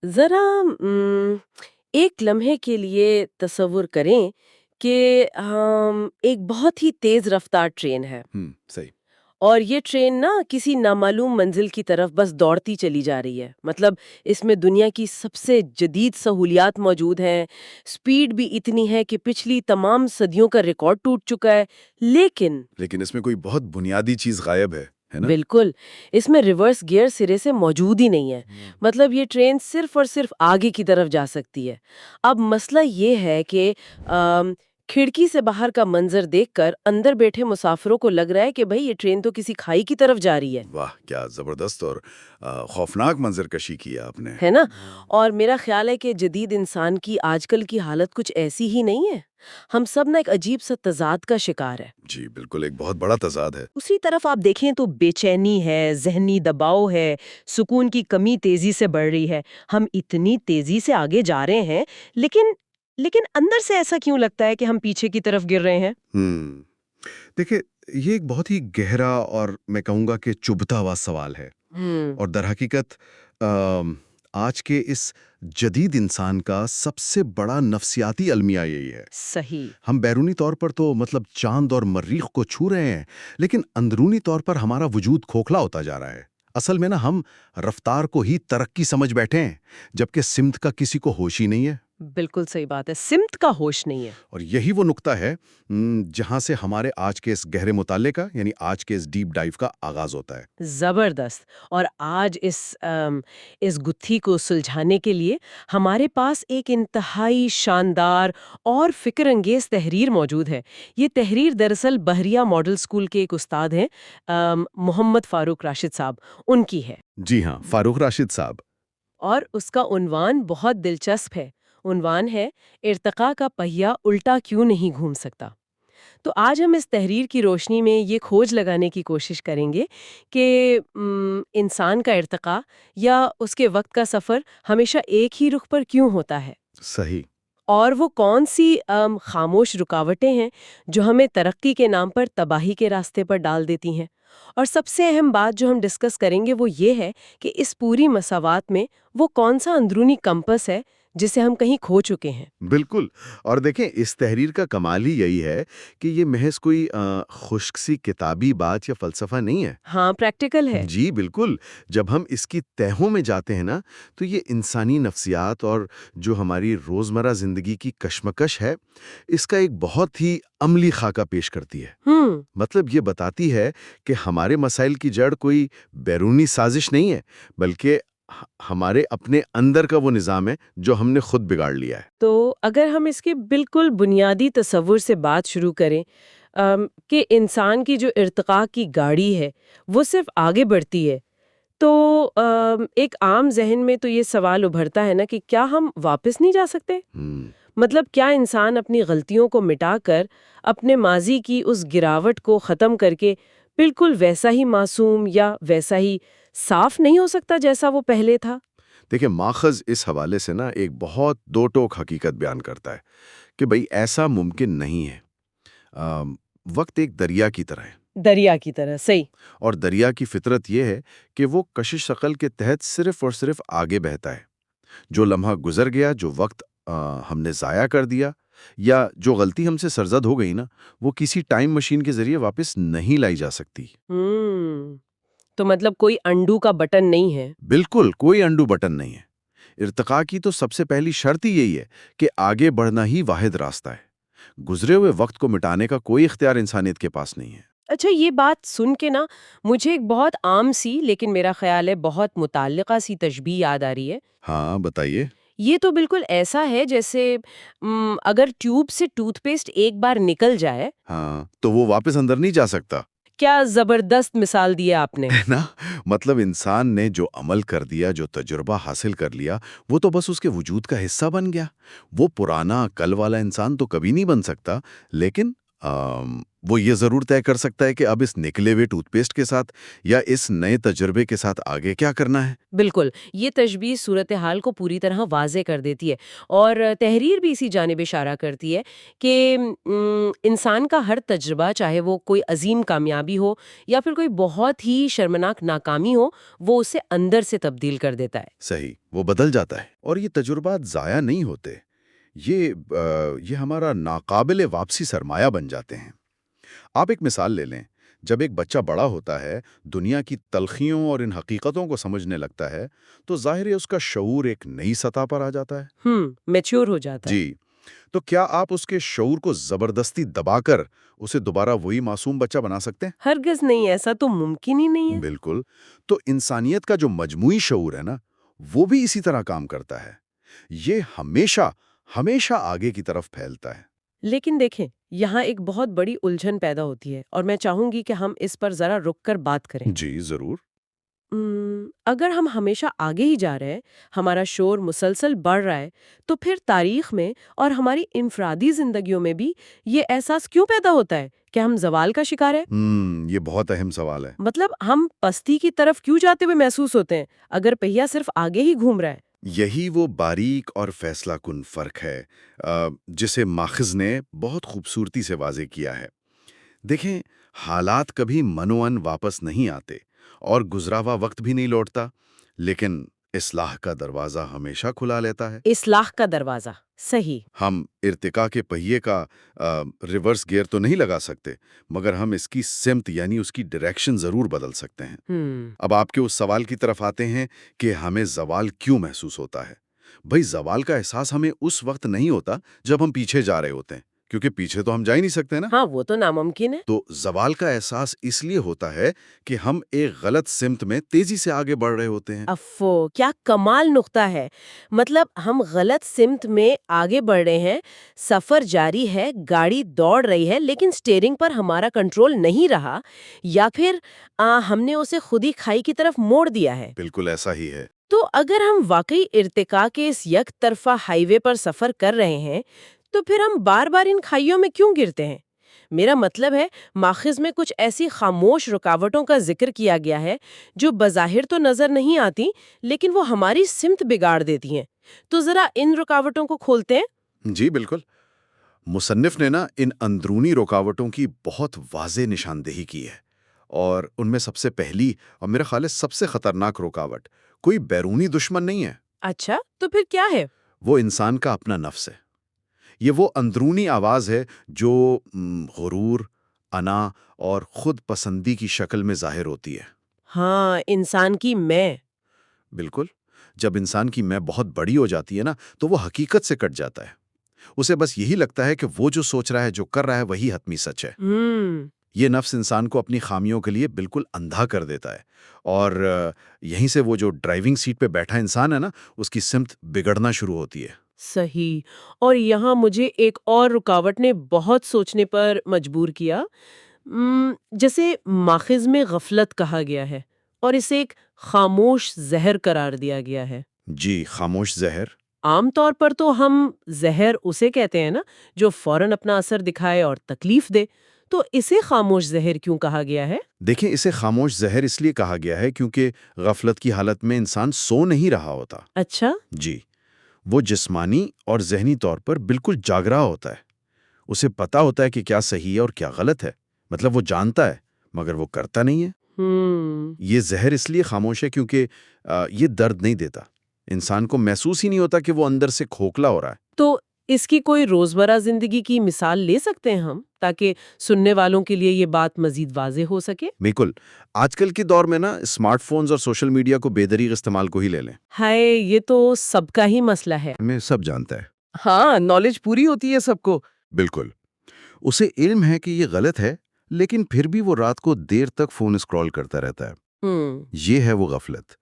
ذرا ایک لمحے کے لیے تصور کریں کہ ایک بہت ہی تیز رفتار ٹرین ہے صحیح. اور یہ ٹرین نا کسی نامعلوم منزل کی طرف بس دوڑتی چلی جا رہی ہے. مطلب اس میں دنیا کی سب سے جدید سہولیات موجود ہیں، سپیڈ بھی اتنی ہے کہ پچھلی تمام صدیوں کا ریکارڈ ٹوٹ چکا ہے. لیکن لیکن اس میں کوئی بہت بنیادی چیز غائب ہے نا؟ بالکل، اس میں ریورس گیئر سرے سے موجود ہی نہیں ہے. مطلب یہ ٹرین صرف اور صرف آگے کی طرف جا سکتی ہے. اب مسئلہ یہ ہے کہ کھڑکی سے باہر کا منظر دیکھ کر اندر بیٹھے مسافروں کو لگ رہا ہے کہ بھئی یہ ٹرین تو کسی کھائی کی طرف جا رہی ہے. واہ کیا زبردست اور خوفناک منظر کشی کیا آپ نے. ہے نا؟ اور میرا خیال ہے کہ جدید انسان کی آج کل کی حالت کچھ ایسی ہی نہیں ہے. ہم سب نا ایک عجیب سا تضاد کا شکار ہے. جی بالکل، ایک بہت بڑا تضاد ہے. اسی طرف آپ دیکھیں تو بے چینی ہے، ذہنی دباؤ ہے، سکون کی کمی تیزی سے بڑھ رہی ہے. ہم اتنی تیزی سے آگے جا رہے ہیں لیکن اندر سے ایسا کیوں لگتا ہے کہ ہم پیچھے کی طرف گر رہے ہیں؟ دیکھیں، یہ ایک بہت ہی گہرا اور میں کہوں گا کہ چبھتا ہوا سوال ہے. اور در حقیقت آج کے اس جدید انسان کا سب سے بڑا نفسیاتی المیہ یہی ہے. صحیح. ہم بیرونی طور پر تو مطلب چاند اور مریخ کو چھو رہے ہیں، لیکن اندرونی طور پر ہمارا وجود کھوکھلا ہوتا جا رہا ہے. اصل میں نا ہم رفتار کو ہی ترقی سمجھ بیٹھے ہیں، جبکہ سمت کا کسی کو ہوش ہی نہیں ہے. بالکل صحیح بات ہے، سمت کا ہوش نہیں ہے. اور یہی وہ نقطہ ہے جہاں سے ہمارے آج کے اس گہرے مطالعے کا یعنی آج کے اس ڈیپ ڈائیو کا آغاز ہوتا ہے. زبردست. اور آج اس گتھی کو سلجھانے کے لیے ہمارے پاس ایک انتہائی شاندار اور فکر انگیز تحریر موجود ہے. یہ تحریر دراصل بحریہ ماڈل اسکول کے ایک استاد ہیں، محمد فاروق راشد صاحب، ان کی ہے. جی ہاں، فاروق راشد صاحب. اور اس کا عنوان بہت دلچسپ ہے. عنوان ہے ارتقاء کا پہیہ الٹا کیوں نہیں گھوم سکتا. تو آج ہم اس تحریر کی روشنی میں یہ کھوج لگانے کی کوشش کریں گے کہ انسان کا ارتقاء یا اس کے وقت کا سفر ہمیشہ ایک ہی رخ پر کیوں ہوتا ہے. صحیح. اور وہ کون سی خاموش رکاوٹیں ہیں جو ہمیں ترقی کے نام پر تباہی کے راستے پر ڈال دیتی ہیں. اور سب سے اہم بات جو ہم ڈسکس کریں گے وہ یہ ہے کہ اس پوری مساوات میں وہ کون سا اندرونی کمپس ہے جسے ہم کہیں کھو چکے ہیں. بالکل. اور دیکھیں، اس تحریر کا کمال ہی یہی ہے کہ یہ محض کوئی خشک سی کتابی بات یا فلسفہ نہیں ہے. ہاں، پریکٹیکل ہے. جی بالکل. جب ہم اس کی تہوں میں جاتے ہیں نا تو یہ انسانی نفسیات اور جو ہماری روزمرہ زندگی کی کشمکش ہے اس کا ایک بہت ہی عملی خاکہ پیش کرتی ہے. مطلب یہ بتاتی ہے کہ ہمارے مسائل کی جڑ کوئی بیرونی سازش نہیں ہے، بلکہ ہمارے اپنے اندر کا وہ نظام ہے جو ہم نے خود بگاڑ لیا ہے. تو اگر ہم اس کے بالکل بنیادی تصور سے بات شروع کریں کہ انسان کی جو ارتقاء کی گاڑی ہے وہ صرف آگے بڑھتی ہے، تو ایک عام ذہن میں تو یہ سوال ابھرتا ہے نا کہ کیا ہم واپس نہیں جا سکتے؟ مطلب کیا انسان اپنی غلطیوں کو مٹا کر اپنے ماضی کی اس گراوٹ کو ختم کر کے بالکل ویسا ہی معصوم یا ویسا ہی صاف نہیں ہو سکتا جیسا وہ پہلے تھا؟ دیکھیں، ماخذ اس حوالے سے نا ایک بہت دو ٹوک حقیقت بیان کرتا ہے کہ بھئی ایسا ممکن نہیں ہے. وقت ایک دریا کی طرح ہے. دریا کی طرح. صحیح. اور دریا کی فطرت یہ ہے کہ وہ کشش ثقل کے تحت صرف اور صرف آگے بہتا ہے. جو لمحہ گزر گیا، جو وقت ہم نے ضائع کر دیا یا جو غلطی ہم سے سرزد ہو گئی نا، وہ کسی ٹائم مشین کے ذریعے واپس نہیں لائی جا سکتی. تو مطلب کوئی انڈو کا بٹن نہیں ہے؟ بالکل کوئی انڈو بٹن نہیں ہے. ارتقاء کی تو سب سے پہلی شرط ہی یہی ہے کہ آگے بڑھنا ہی واحد راستہ ہے. گزرے ہوئے وقت کو مٹانے کا کوئی اختیار انسانیت کے پاس نہیں ہے. اچھا، یہ بات سن کے نا مجھے ایک بہت عام سی لیکن میرا خیال ہے بہت متعلقہ سی تشبیہ یاد آ رہی ہے. ہاں بتائیے. یہ تو بالکل ایسا ہے جیسے اگر ٹیوب سے ٹوتھ پیسٹ ایک بار نکل جائے ہاں تو وہ واپس اندر نہیں جا سکتا. کیا زبردست مثال دی ہے آپ نے. نا مطلب انسان نے جو عمل کر دیا، جو تجربہ حاصل کر لیا، وہ تو بس اس کے وجود کا حصہ بن گیا. وہ پرانا کل والا انسان تو کبھی نہیں بن سکتا، لیکن وہ یہ ضرور طے کر سکتا ہے کہ اب اس نکلے ہوئے ٹوتھ پیسٹ کے ساتھ یا اس نئے تجربے کے ساتھ آگے کیا کرنا ہے۔ بالکل، یہ تشبیہ صورتحال کو پوری طرح واضح کر دیتی ہے، اور تحریر بھی اسی جانب اشارہ کرتی ہے کہ انسان کا ہر تجربہ، چاہے وہ کوئی عظیم کامیابی ہو یا پھر کوئی بہت ہی شرمناک ناکامی ہو، وہ اسے اندر سے تبدیل کر دیتا ہے۔ صحیح، وہ بدل جاتا ہے، اور یہ تجربات ضائع نہیں ہوتے، یہ ہمارا ناقابل واپسی سرمایہ بن جاتے ہیں۔ آپ ایک مثال لے لیں، جب ایک بچہ بڑا ہوتا ہے، دنیا کی تلخیوں اور ان حقیقتوں کو سمجھنے لگتا ہے، تو ظاہر ہے اس کا شعور ایک نئی سطح پر آ جاتا ہے۔ میچور ہو جاتا ہے۔ جی، تو کیا آپ اس کے شعور کو زبردستی دبا کر اسے دوبارہ وہی معصوم بچہ بنا سکتے ہیں؟ ہرگز نہیں، ایسا تو ممکن ہی نہیں ہے۔ بالکل، تو انسانیت کا جو مجموعی شعور ہے نا، وہ بھی اسی طرح کام کرتا ہے۔ یہ ہمیشہ آگے کی طرف پھیلتا ہے۔ لیکن دیکھیں، یہاں ایک بہت بڑی الجھن پیدا ہوتی ہے، اور میں چاہوں گی کہ ہم اس پر ذرا رک کر بات کریں۔ جی ضرور۔ اگر ہم ہمیشہ آگے ہی جا رہے ہیں، ہمارا شور مسلسل بڑھ رہا ہے، تو پھر تاریخ میں اور ہماری انفرادی زندگیوں میں بھی یہ احساس کیوں پیدا ہوتا ہے کہ ہم زوال کا شکار ہے؟ یہ بہت اہم سوال ہے۔ مطلب ہم پستی کی طرف کیوں جاتے ہوئے محسوس ہوتے ہیں اگر پہیہ صرف آگے ہی گھوم رہا ہے؟ یہی وہ باریک اور فیصلہ کن فرق ہے جسے ماخذ نے بہت خوبصورتی سے واضح کیا ہے۔ دیکھیں، حالات کبھی منوان واپس نہیں آتے اور گزرا ہوا وقت بھی نہیں لوٹتا، لیکن اصلاح کا دروازہ ہمیشہ کھلا لیتا ہے۔ اصلاح کا دروازہ، صحیح۔ ہم ارتقاء کے پہیے کا ریورس گیئر تو نہیں لگا سکتے، مگر ہم اس کی سمت یعنی اس کی ڈائریکشن ضرور بدل سکتے ہیں۔ اب آپ کے اس سوال کی طرف آتے ہیں کہ ہمیں زوال کیوں محسوس ہوتا ہے۔ بھئی، زوال کا احساس ہمیں اس وقت نہیں ہوتا جب ہم پیچھے جا رہے ہوتے ہیں، کیونکہ پیچھے تو ہم جا ہی نہیں سکتے نا۔ ہاں، وہ تو ناممکن ہے۔ تو زوال کا احساس اس لیے ہوتا ہے کہ ہم ایک غلط سمت میں تیزی سے آگے بڑھ رہے ہوتے ہیں۔ افو، کیا کمال نقطہ ہے! مطلب ہم غلط سمت میں آگے بڑھ رہے ہیں، سفر جاری ہے، گاڑی دوڑ رہی ہے، لیکن سٹیئرنگ پر ہمارا کنٹرول نہیں رہا، یا پھر ہم نے اسے خود ہی کھائی کی طرف موڑ دیا ہے۔ بالکل ایسا ہی ہے۔ تو اگر ہم واقعی ارتقاء کے اس یک طرفہ ہائی وے پر سفر کر رہے ہیں، تو پھر ہم بار بار ان کھائیوں میں کیوں گرتے ہیں؟ میرا مطلب ہے، ماخذ میں کچھ ایسی خاموش رکاوٹوں کا ذکر کیا گیا ہے جو بظاہر تو نظر نہیں آتی، لیکن وہ ہماری سمت بگاڑ دیتی ہیں۔ تو ذرا ان رکاوٹوں کو کھولتے ہیں۔ جی بالکل، مصنف نے ان اندرونی رکاوٹوں کی بہت واضح نشاندہی کی ہے، اور ان میں سب سے پہلی اور میرا خیال ہے سب سے خطرناک رکاوٹ کوئی بیرونی دشمن نہیں ہے۔ اچھا، تو پھر کیا ہے؟ وہ انسان کا اپنا نفس ہے۔ یہ وہ اندرونی آواز ہے جو غرور، انا اور خود پسندی کی شکل میں ظاہر ہوتی ہے۔ ہاں، انسان کی میں۔ بالکل، جب انسان کی میں بہت بڑی ہو جاتی ہے نا، تو وہ حقیقت سے کٹ جاتا ہے۔ اسے بس یہی لگتا ہے کہ وہ جو سوچ رہا ہے، جو کر رہا ہے، وہی حتمی سچ ہے۔ یہ نفس انسان کو اپنی خامیوں کے لیے بالکل اندھا کر دیتا ہے، اور یہیں سے وہ جو ڈرائیونگ سیٹ پہ بیٹھا انسان ہے نا، اس کی سمت بگڑنا شروع ہوتی ہے۔ صحیح۔ اور یہاں مجھے ایک اور رکاوٹ نے بہت سوچنے پر مجبور کیا، جسے ماخذ میں غفلت کہا گیا ہے، اور اسے ایک خاموش زہر قرار دیا گیا ہے۔ جی، خاموش زہر۔ عام طور پر تو ہم زہر اسے کہتے ہیں نا جو فوراً اپنا اثر دکھائے اور تکلیف دے، تو اسے خاموش زہر کیوں کہا گیا ہے؟ دیکھیں، اسے خاموش زہر اس لیے کہا گیا ہے کیونکہ غفلت کی حالت میں انسان سو نہیں رہا ہوتا۔ اچھا؟ جی، وہ جسمانی اور ذہنی طور پر بالکل جاگ رہا ہوتا ہے۔ اسے پتا ہوتا ہے کہ کیا صحیح ہے اور کیا غلط ہے، مطلب وہ جانتا ہے مگر وہ کرتا نہیں ہے۔ یہ زہر اس لیے خاموش ہے کیونکہ یہ درد نہیں دیتا، انسان کو محسوس ہی نہیں ہوتا کہ وہ اندر سے کھوکھلا ہو رہا ہے۔ تو اس کی کوئی روزمرہ زندگی کی مثال لے سکتے ہیں ہم، تاکہ سننے والوں کے لیے یہ بات مزید واضح ہو سکے؟ بالکل، آج کل کے دور میں اسمارٹ فونز اور سوشل میڈیا کو بے دریغ استعمال کو ہی لے لیں۔ ہائے، یہ تو سب کا ہی مسئلہ ہے۔ ہمیں سب جانتا ہے۔ ہاں، نالج پوری ہوتی ہے سب کو۔ بالکل، اسے علم ہے کہ یہ غلط ہے، لیکن پھر بھی وہ رات کو دیر تک فون اسکرول کرتا رہتا ہے۔ یہ ہے وہ غفلت،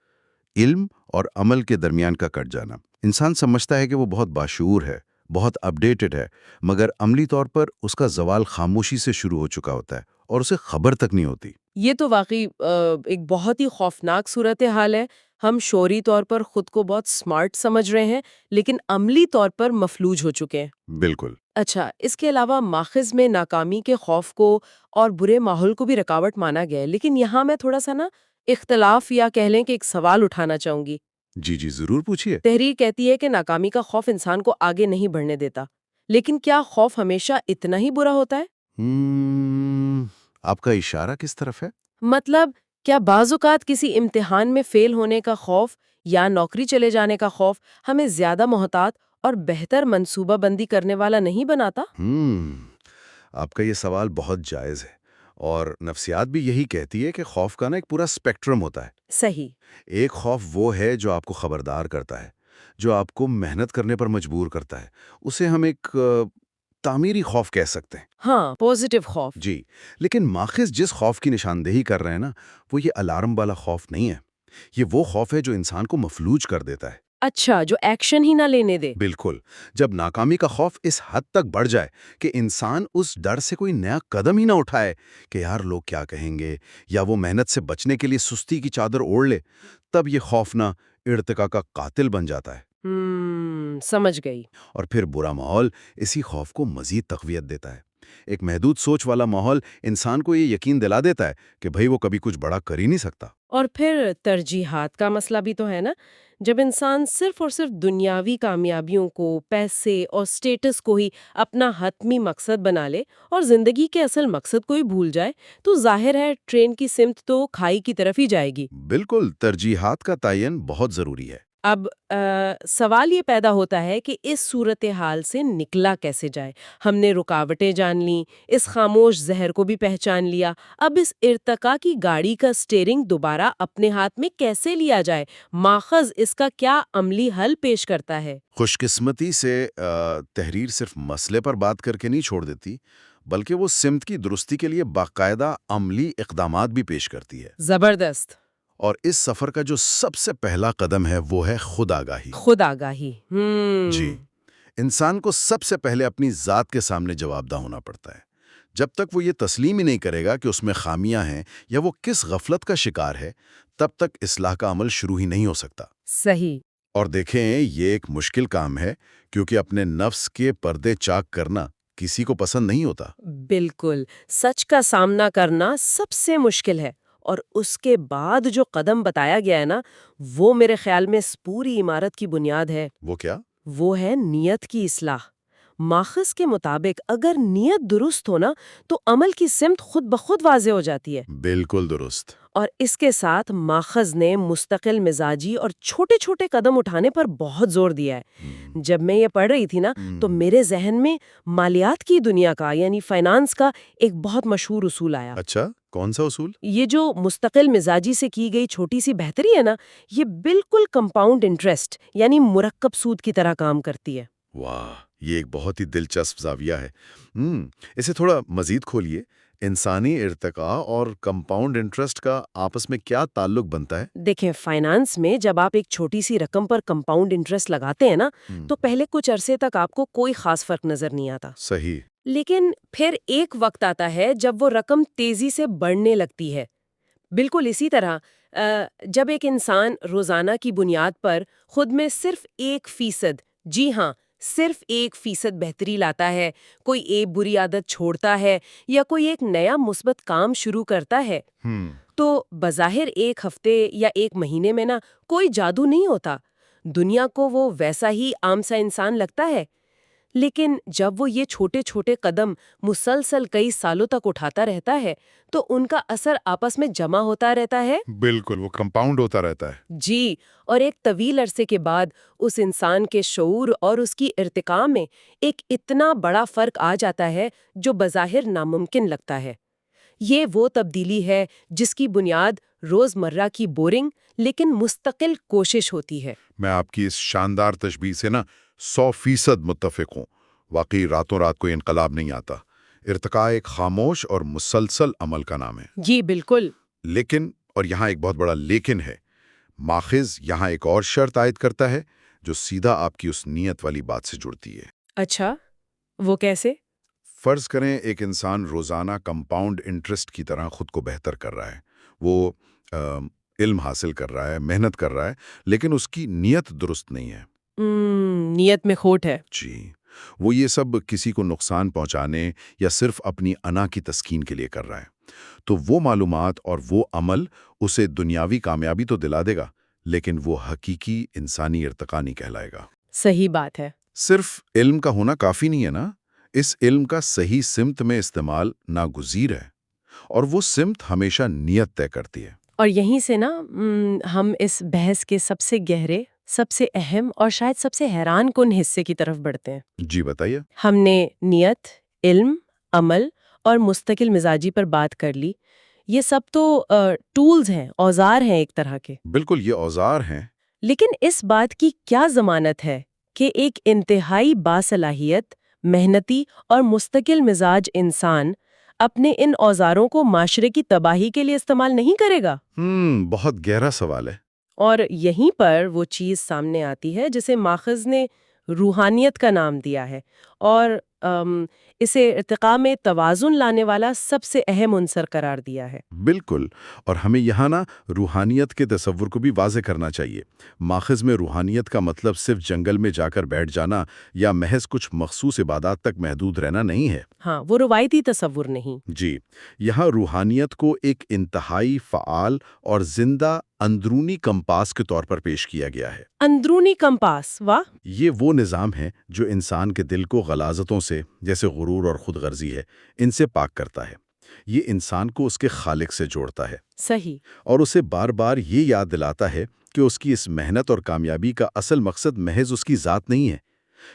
علم اور عمل کے درمیان کا کٹ جانا۔ انسان سمجھتا ہے کہ وہ بہت باشعور ہے، بہت اپڈیٹڈ ہے، مگر عملی طور پر اس کا زوال خاموشی سے شروع ہو چکا ہوتا ہے اور اسے خبر تک نہیں ہوتی۔ یہ تو واقعی ایک بہت ہی خوفناک صورتحال ہے۔ ہم شعوری طور پر خود کو بہت سمارٹ سمجھ رہے ہیں لیکن عملی طور پر مفلوج ہو چکے ہیں۔ بالکل۔ اچھا، اس کے علاوہ ماخذ میں ناکامی کے خوف کو اور برے ماحول کو بھی رکاوٹ مانا گیا ہے، لیکن یہاں میں تھوڑا سا اختلاف یا کہہ لیں کہ ایک سوال اٹھانا چاہوں گی۔ جی جی، ضرور پوچھیے۔ تحریر کہتی ہے کہ ناکامی کا خوف انسان کو آگے نہیں بڑھنے دیتا، لیکن کیا خوف ہمیشہ اتنا ہی برا ہوتا ہے؟ آپ کا اشارہ کس طرف ہے؟ مطلب کیا بعض اوقات کسی امتحان میں فیل ہونے کا خوف یا نوکری چلے جانے کا خوف ہمیں زیادہ محتاط اور بہتر منصوبہ بندی کرنے والا نہیں بناتا؟ آپ کا یہ سوال بہت جائز ہے، اور نفسیات بھی یہی کہتی ہے کہ خوف کا ایک پورا اسپیکٹرم ہوتا ہے۔ صحیح۔ ایک خوف وہ ہے جو آپ کو خبردار کرتا ہے، جو آپ کو محنت کرنے پر مجبور کرتا ہے، اسے ہم ایک تعمیری خوف کہہ سکتے ہیں۔ ہاں، پوزیٹیو خوف۔ جی، لیکن ماخذ جس خوف کی نشاندہی کر رہے ہیں نا، وہ یہ الارم والا خوف نہیں ہے۔ یہ وہ خوف ہے جو انسان کو مفلوج کر دیتا ہے۔ اچھا، جو ایکشن ہی نہ لینے دے۔ بالکل۔ جب ناکامی کا خوف اس حد تک بڑھ جائے کہ انسان اس ڈر سے کوئی نیا قدم ہی نہ اٹھائے کہ یار لوگ کیا کہیں گے، یا وہ محنت سے بچنے کے لیے سستی کی چادر اوڑھ لے، تب یہ خوف نہ ارتقاء کا قاتل بن جاتا ہے۔ سمجھ گئی۔ اور پھر برا ماحول اسی خوف کو مزید تقویت دیتا ہے۔ ایک محدود سوچ والا ماحول انسان کو یہ یقین دلا دیتا ہے کہ بھئی وہ کبھی کچھ بڑا کر ہی نہیں سکتا۔ اور پھر ترجیحات کا مسئلہ بھی تو ہے نا، جب انسان صرف اور صرف دنیاوی کامیابیوں کو، پیسے اور سٹیٹس کو ہی اپنا حتمی مقصد بنا لے اور زندگی کے اصل مقصد کو ہی بھول جائے، تو ظاہر ہے ٹرین کی سمت تو کھائی کی طرف ہی جائے گی۔ بالکل، ترجیحات کا تعین بہت ضروری ہے۔ اب سوال یہ پیدا ہوتا ہے کہ اس صورتحال سے نکلا کیسے جائے؟ ہم نے رکاوٹیں جان لیں، اس خاموش زہر کو بھی پہچان لیا، اب اس ارتقاء کی گاڑی کا سٹیئرنگ دوبارہ اپنے ہاتھ میں کیسے لیا جائے؟ ماخذ اس کا کیا عملی حل پیش کرتا ہے؟ خوش قسمتی سے تحریر صرف مسئلے پر بات کر کے نہیں چھوڑ دیتی، بلکہ وہ سمت کی درستی کے لیے باقاعدہ عملی اقدامات بھی پیش کرتی ہے۔ زبردست۔ اور اس سفر کا جو سب سے پہلا قدم ہے وہ ہے خود آگاہی۔ خود آگاہی۔ جی، انسان کو سب سے پہلے اپنی ذات کے سامنے جواب دہ ہونا پڑتا ہے۔ جب تک وہ یہ تسلیم ہی نہیں کرے گا کہ اس میں خامیاں ہیں یا وہ کس غفلت کا شکار ہے، تب تک اصلاح کا عمل شروع ہی نہیں ہو سکتا۔ صحیح۔ اور دیکھیں، یہ ایک مشکل کام ہے، کیونکہ اپنے نفس کے پردے چاک کرنا کسی کو پسند نہیں ہوتا۔ بالکل، سچ کا سامنا کرنا سب سے مشکل ہے، اور اس کے بعد جو قدم بتایا گیا ہے نا، وہ میرے خیال میں اس پوری عمارت کی بنیاد ہے۔ وہ کیا؟ وہ ہے نیت کی اصلاح۔ ماخذ کے مطابق اگر نیت درست ہو نا، تو عمل کی سمت خود بخود واضح ہو جاتی ہے۔ بالکل درست۔ اور اس کے ساتھ ماخذ نے مستقل مزاجی اور چھوٹے چھوٹے قدم اٹھانے پر بہت زور دیا ہے۔ جب میں یہ پڑھ رہی تھی نا، تو میرے ذہن میں مالیات کی دنیا کا، یعنی فائنانس کا ایک بہت مشہور اصول آیا۔ اچھا، کون سا اصول؟ یہ جو مستقل مزاجی سے کی گئی چھوٹی سی بہتری ہے نا، یہ بالکل کمپاؤنڈ انٹرسٹ یعنی مرکب سود کی طرح کام کرتی ہے۔ واہ، یہ ایک بہت ہی دلچسپ زاویہ ہے۔ اسے تھوڑا مزید کھولیے۔ انسانی ارتقاء اور کمپاؤنڈ انٹرسٹ کا آپس میں کیا تعلق بنتا ہے؟ دیکھیں، فائنانس میں جب آپ ایک چھوٹی سی رقم پر کمپاؤنڈ انٹرسٹ لگاتے ہیں نا، تو پہلے کچھ عرصے تک آپ کو کوئی خاص فرق نظر نہیں آتا۔ صحیح۔ لیکن پھر ایک وقت آتا ہے جب وہ رقم تیزی سے بڑھنے لگتی ہے۔ بالکل اسی طرح جب ایک انسان روزانہ کی بنیاد پر خود میں صرف 1%، جی ہاں، صرف 1% بہتری لاتا ہے، کوئی ایک بری عادت چھوڑتا ہے یا کوئی ایک نیا مثبت کام شروع کرتا ہے، تو بظاہر ایک ہفتے یا ایک مہینے میں نا کوئی جادو نہیں ہوتا، دنیا کو وہ ویسا ہی عام سا انسان لگتا ہے۔ لیکن جب وہ یہ چھوٹے چھوٹے قدم مسلسل کئی سالوں تک اٹھاتا رہتا ہے، تو ان کا اثر آپس میں جمع ہوتا رہتا ہے۔ بالکل، وہ کمپاؤنڈ ہوتا رہتا ہے۔ جی، اور ایک طویل عرصے کے بعد اس انسان کے شعور اور اس کی ارتقاء میں ایک اتنا بڑا فرق آ جاتا ہے جو بظاہر ناممکن لگتا ہے۔ یہ وہ تبدیلی ہے جس کی بنیاد روزمرہ کی بورنگ لیکن مستقل کوشش ہوتی ہے۔ میں آپ کی اس شاندار تشبیہ سے 100% متفق ہوں۔ واقعی راتوں رات کوئی انقلاب نہیں آتا۔ ارتقاء ایک خاموش اور مسلسل عمل کا نام ہے۔ جی بالکل۔ لیکن، اور یہاں ایک بہت بڑا لیکن ہے، ماخذ یہاں ایک اور شرط عائد کرتا ہے جو سیدھا آپ کی اس نیت والی بات سے جڑتی ہے۔ اچھا، وہ کیسے؟ فرض کریں ایک انسان روزانہ کمپاؤنڈ انٹرسٹ کی طرح خود کو بہتر کر رہا ہے۔ وہ علم حاصل کر رہا ہے، محنت کر رہا ہے، لیکن اس کی نیت درست نہیں ہے۔ نیت میں کھوٹ ہے۔ جی، وہ یہ سب کسی کو نقصان پہنچانے یا صرف اپنی انا کی تسکین کے لیے کر رہا ہے۔ تو وہ معلومات اور وہ عمل اسے دنیاوی کامیابی تو دلا دے گا، لیکن وہ حقیقی انسانی ارتقا نہیں کہلائے گا۔ صحیح بات ہے۔ صرف علم کا ہونا کافی نہیں ہے نا، اس علم کا صحیح سمت میں استعمال ناگزیر ہے، اور وہ سمت ہمیشہ نیت طے کرتی ہے۔ اور یہیں سے نا ہم اس بحث کے سب سے گہرے، سب سے اہم اور شاید سب سے حیران کن حصے کی طرف بڑھتے ہیں۔ جی بتائیے۔ ہم نے نیت، علم، عمل اور مستقل مزاجی پر بات کر لی۔ یہ سب تو ٹولز ہیں، اوزار ہیں ایک طرح کے۔ بالکل، یہ اوزار ہیں۔ لیکن اس بات کی کیا ضمانت ہے کہ ایک انتہائی باصلاحیت، محنتی اور مستقل مزاج انسان اپنے ان اوزاروں کو معاشرے کی تباہی کے لیے استعمال نہیں کرے گا؟ بہت گہرا سوال ہے۔ اور یہیں پر وہ چیز سامنے آتی ہے جسے ماخذ نے روحانیت کا نام دیا ہے، اور اسے ارتقاء میں توازن لانے والا سب سے اہم عنصر قرار دیا ہے۔ بالکل، اور ہمیں یہاں نا روحانیت کے تصور کو بھی واضح کرنا چاہیے۔ ماخذ میں روحانیت کا مطلب صرف جنگل میں جا کر بیٹھ جانا یا محض کچھ مخصوص عبادات تک محدود رہنا نہیں ہے۔ ہاں، وہ روایتی تصور نہیں۔ جی، یہاں روحانیت کو ایک انتہائی فعال اور زندہ اندرونی کمپاس کے طور پر پیش کیا گیا ہے۔ اندرونی کمپاس، واہ! یہ وہ نظام ہے جو انسان کے دل کو غلاظتوں سے، جیسے غرور اور خود غرضی ہے، ان سے پاک کرتا ہے۔ یہ انسان کو اس کے خالق سے جوڑتا ہے، صحیح۔ اور اسے بار بار یہ یاد دلاتا ہے کہ اس کی اس محنت اور کامیابی کا اصل مقصد محض اس کی ذات نہیں ہے۔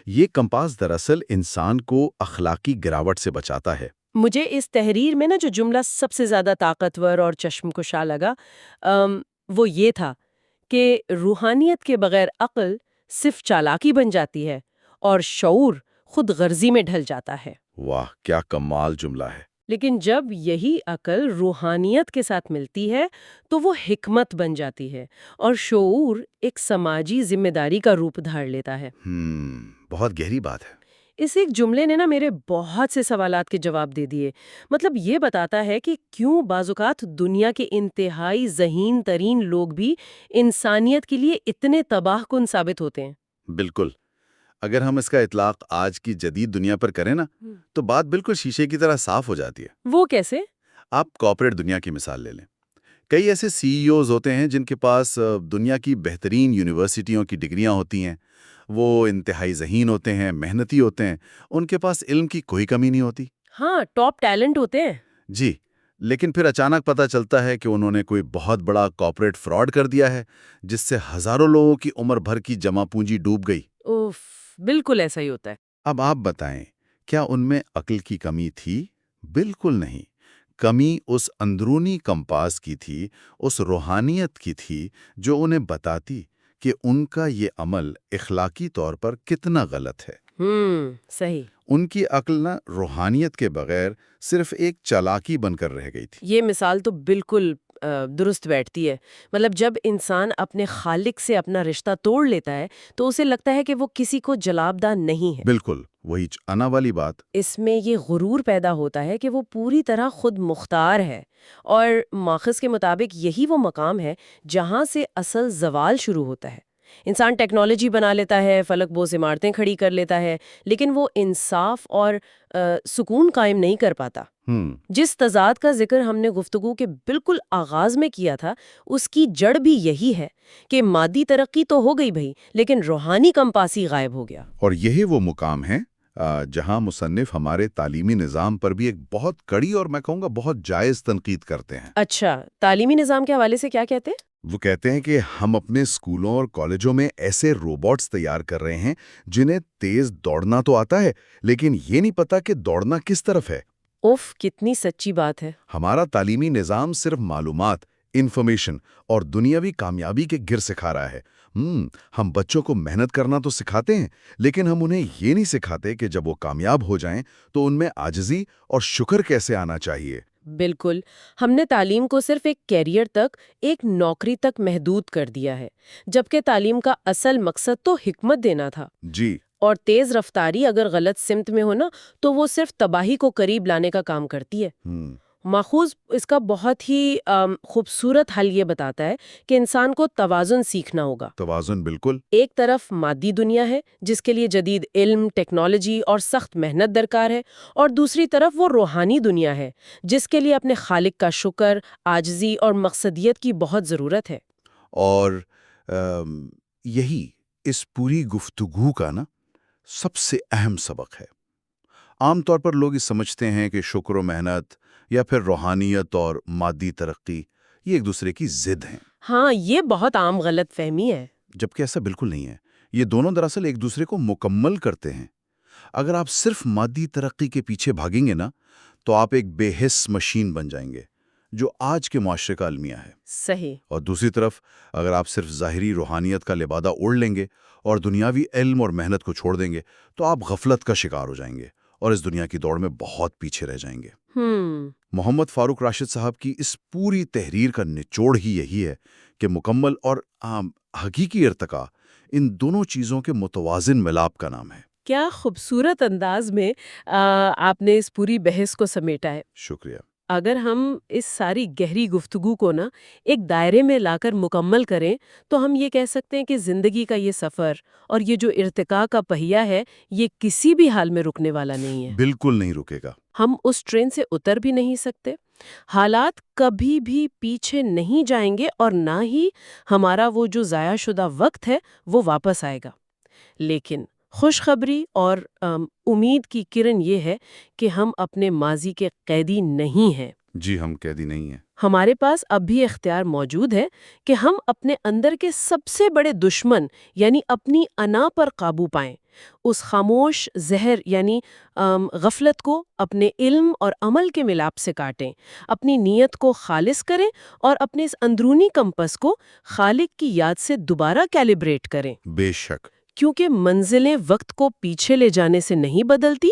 یہ کمپاس دراصل انسان کو اخلاقی گراوٹ سے بچاتا ہے۔ مجھے اس تحریر میں نا جو جملہ سب سے زیادہ طاقتور اور چشم کشا لگا وہ یہ تھا کہ روحانیت کے بغیر عقل صرف چالاکی بن جاتی ہے اور شعور خود غرضی میں ڈھل جاتا ہے۔ واہ، کیا کمال جملہ ہے! لیکن جب یہی عقل روحانیت کے ساتھ ملتی ہے تو وہ حکمت بن جاتی ہے، اور شعور ایک سماجی ذمہ داری کا روپ دھار لیتا ہے۔ بہت گہری بات ہے۔ اس ایک جملے نے نا میرے بہت سے سوالات کے جواب دے دیے۔ مطلب یہ بتاتا ہے کہ کیوں بعض اوقات دنیا کے انتہائی ذہین ترین لوگ بھی انسانیت کے لیے اتنے تباہ کن ثابت ہوتے ہیں۔ بالکل، اگر ہم اس کا اطلاق آج کی جدید دنیا پر کریں نا، تو بات بالکل شیشے کی طرح صاف ہو جاتی ہے۔ وہ کیسے؟ آپ کارپوریٹ دنیا کی مثال لے لیں۔ کئی ایسے CEO ہوتے ہیں جن کے پاس دنیا کی بہترین یونیورسٹیوں کی ڈگریاں ہوتی ہیں، وہ انتہائی ذہین ہوتے ہیں، محنتی ہوتے ہیں، ان کے پاس علم کی کوئی کمی نہیں ہوتی۔ ہاں، ٹاپ ٹیلنٹ ہوتے ہیں۔ جی، لیکن پھر اچانک پتہ چلتا ہے کہ انہوں نے کوئی بہت بڑا کارپوریٹ فراڈ کر دیا ہے، جس سے ہزاروں لوگوں کی عمر بھر کی جمع پونجی ڈوب گئی۔ اوف، بالکل ایسا ہی ہوتا ہے۔ اب آپ بتائیں، کیا ان میں عقل کی کمی تھی؟ بالکل نہیں۔ کمی اس اندرونی کمپاس کی تھی، اس روحانیت کی تھی جو انہیں بتاتی کہ ان کا یہ عمل اخلاقی طور پر کتنا غلط ہے۔ صحیح۔ ان کی عقل نہ روحانیت کے بغیر صرف ایک چالاکی بن کر رہ گئی تھی۔ یہ مثال تو بالکل درست بیٹھتی ہے۔ مطلب جب انسان اپنے خالق سے اپنا رشتہ توڑ لیتا ہے تو اسے لگتا ہے کہ وہ کسی کو جلابدہ نہیں ہے۔ بالکل، وہی انا والی بات۔ اس میں یہ غرور پیدا ہوتا ہے کہ وہ پوری طرح خود مختار ہے، اور ماخذ کے مطابق یہی وہ مقام ہے جہاں سے اصل زوال شروع ہوتا ہے۔ انسان ٹیکنالوجی بنا لیتا ہے، فلک بوز عمارتیں کھڑی کر لیتا ہے، لیکن وہ انصاف اور سکون قائم نہیں کر پاتا۔ جس تضاد کا ذکر ہم نے گفتگو کے بالکل آغاز میں کیا تھا، اس کی جڑ بھی یہی ہے کہ مادی ترقی تو ہو گئی بھئی، لیکن روحانی کمپاسی غائب ہو گیا۔ اور یہی وہ مقام ہے جہاں مصنف ہمارے تعلیمی نظام پر بھی ایک بہت کڑی اور میں کہوں گا بہت جائز تنقید کرتے ہیں۔ اچھا، تعلیمی نظام کے حوالے سے کیا کہتے ہیں؟ وہ کہتے ہیں کہ ہم اپنے اسکولوں اور کالجوں میں ایسے روبوٹس تیار کر رہے ہیں جنہیں تیز دوڑنا تو آتا ہے، لیکن یہ نہیں پتا کہ دوڑنا کس طرف ہے۔ اوف، کتنی سچی بات ہے۔ ہمارا تعلیمی نظام صرف معلومات، انفارمیشن اور دنیاوی کامیابی کے گر سکھا رہا ہے۔ ہم بچوں کو محنت کرنا تو سکھاتے ہیں، لیکن ہم انہیں یہ نہیں سکھاتے کہ جب وہ کامیاب ہو جائیں تو ان میں عاجزی اور شکر کیسے آنا چاہیے۔ بالکل، ہم نے تعلیم کو صرف ایک کیریئر تک، ایک نوکری تک محدود کر دیا ہے، جبکہ تعلیم کا اصل مقصد تو حکمت دینا تھا۔ جی، اور تیز رفتاری اگر غلط سمت میں ہو نا تو وہ صرف تباہی کو قریب لانے کا کام کرتی ہے۔ ماخوذ اس کا بہت ہی خوبصورت حل یہ بتاتا ہے کہ انسان کو توازن سیکھنا ہوگا۔ توازن بالکل۔ ایک طرف مادی دنیا ہے جس کے لیے جدید علم، ٹیکنالوجی اور سخت محنت درکار ہے، اور دوسری طرف وہ روحانی دنیا ہے جس کے لیے اپنے خالق کا شکر، عاجزی اور مقصدیت کی بہت ضرورت ہے۔ اور یہی اس پوری گفتگو کا نا سب سے اہم سبق ہے۔ عام طور پر لوگ یہ سمجھتے ہیں کہ شکر و محنت یا پھر روحانیت اور مادی ترقی یہ ایک دوسرے کی ضد ہیں، ہاں، یہ بہت عام غلط فہمی ہے۔ جبکہ ایسا بالکل نہیں ہے۔ یہ دونوں دراصل ایک دوسرے کو مکمل کرتے ہیں۔ اگر آپ صرف مادی ترقی کے پیچھے بھاگیں گے نا تو آپ ایک بے حس مشین بن جائیں گے، جو آج کے معاشرے کا المیہ ہے۔ صحیح۔ اور دوسری طرف اگر آپ صرف ظاہری روحانیت کا لبادہ اوڑھ لیں گے اور دنیاوی علم اور محنت کو چھوڑ دیں گے تو آپ غفلت کا شکار ہو جائیں گے اور اس دنیا کی دوڑ میں بہت پیچھے رہ جائیں گے۔ محمد فاروق راشد صاحب کی اس پوری تحریر کا نچوڑ ہی یہی ہے کہ مکمل اور حقیقی ارتقاء ان دونوں چیزوں کے متوازن ملاپ کا نام ہے۔ کیا خوبصورت انداز میں آپ نے اس پوری بحث کو سمیٹا ہے۔ شکریہ۔ اگر ہم اس ساری گہری گفتگو کو نا ایک دائرے میں لا کر مکمل کریں تو ہم یہ کہہ سکتے ہیں کہ زندگی کا یہ سفر اور یہ جو ارتقاء کا پہیہ ہے یہ کسی بھی حال میں رکنے والا نہیں ہے۔ بالکل نہیں رکے گا۔ ہم اس ٹرین سے اتر بھی نہیں سکتے، حالات کبھی بھی پیچھے نہیں جائیں گے اور نہ ہی ہمارا وہ جو ضائع شدہ وقت ہے وہ واپس آئے گا۔ لیکن خوشخبری اور امید کی کرن یہ ہے کہ ہم اپنے ماضی کے قیدی نہیں ہیں۔ جی، ہم قیدی نہیں ہیں۔ ہمارے پاس اب بھی اختیار موجود ہے کہ ہم اپنے اندر کے سب سے بڑے دشمن یعنی اپنی انا پر قابو پائیں، اس خاموش زہر یعنی غفلت کو اپنے علم اور عمل کے ملاپ سے کاٹیں، اپنی نیت کو خالص کریں اور اپنے اس اندرونی کمپس کو خالق کی یاد سے دوبارہ کیلیبریٹ کریں۔ بے شک۔ کیونکہ منزلیں وقت کو پیچھے لے جانے سے نہیں بدلتی،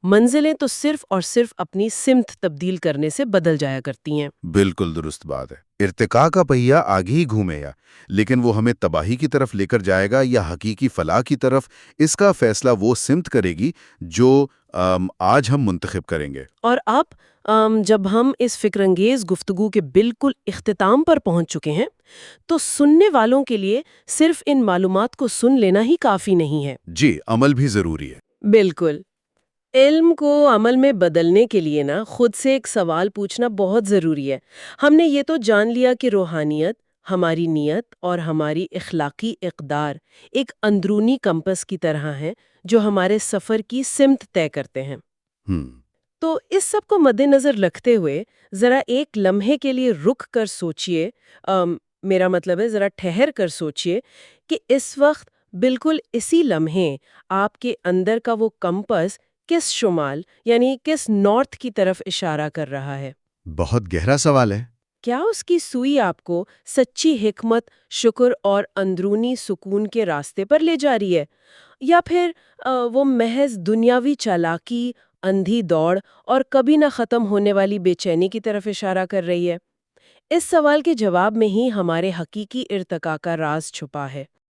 منزلیں تو صرف اور صرف اپنی سمت تبدیل کرنے سے بدل جایا کرتی ہیں۔ بالکل درست بات ہے۔ ارتقاء کا پہیہ آگے ہی گھومے گا، لیکن وہ ہمیں تباہی کی طرف لے کر جائے گا یا حقیقی فلاح کی طرف، اس کا فیصلہ وہ سمت کرے گی جو آج ہم منتخب کریں گے۔ اور اب جب ہم اس فکر انگیز گفتگو کے بالکل اختتام پر پہنچ چکے ہیں تو سننے والوں کے لیے صرف ان معلومات کو سن لینا ہی کافی نہیں ہے۔ جی، عمل بھی ضروری ہے۔ بالکل۔ علم کو عمل میں بدلنے کے لیے نا خود سے ایک سوال پوچھنا بہت ضروری ہے۔ ہم نے یہ تو جان لیا کہ روحانیت، ہماری نیت اور ہماری اخلاقی اقدار ایک اندرونی کمپس کی طرح ہیں جو ہمارے سفر کی سمت طے کرتے ہیں۔ تو اس سب کو مد نظر رکھتے ہوئے ذرا ایک لمحے کے لیے رک کر سوچئے، میرا مطلب ہے ذرا ٹھہر کر سوچئے کہ اس وقت بالکل اسی لمحے آپ کے اندر کا وہ کمپس کس شمال یعنی کس نارتھ کی طرف اشارہ کر رہا ہے؟ بہت گہرا سوال ہے۔ کیا اس کی سوئی آپ کو سچی حکمت، شکر اور اندرونی سکون کے راستے پر لے جا رہی ہے، یا پھر وہ محض دنیاوی چالاکی، اندھی دوڑ اور کبھی نہ ختم ہونے والی بے چینی کی طرف اشارہ کر رہی ہے؟ اس سوال کے جواب میں ہی ہمارے حقیقی ارتقاء کا راز چھپا ہے۔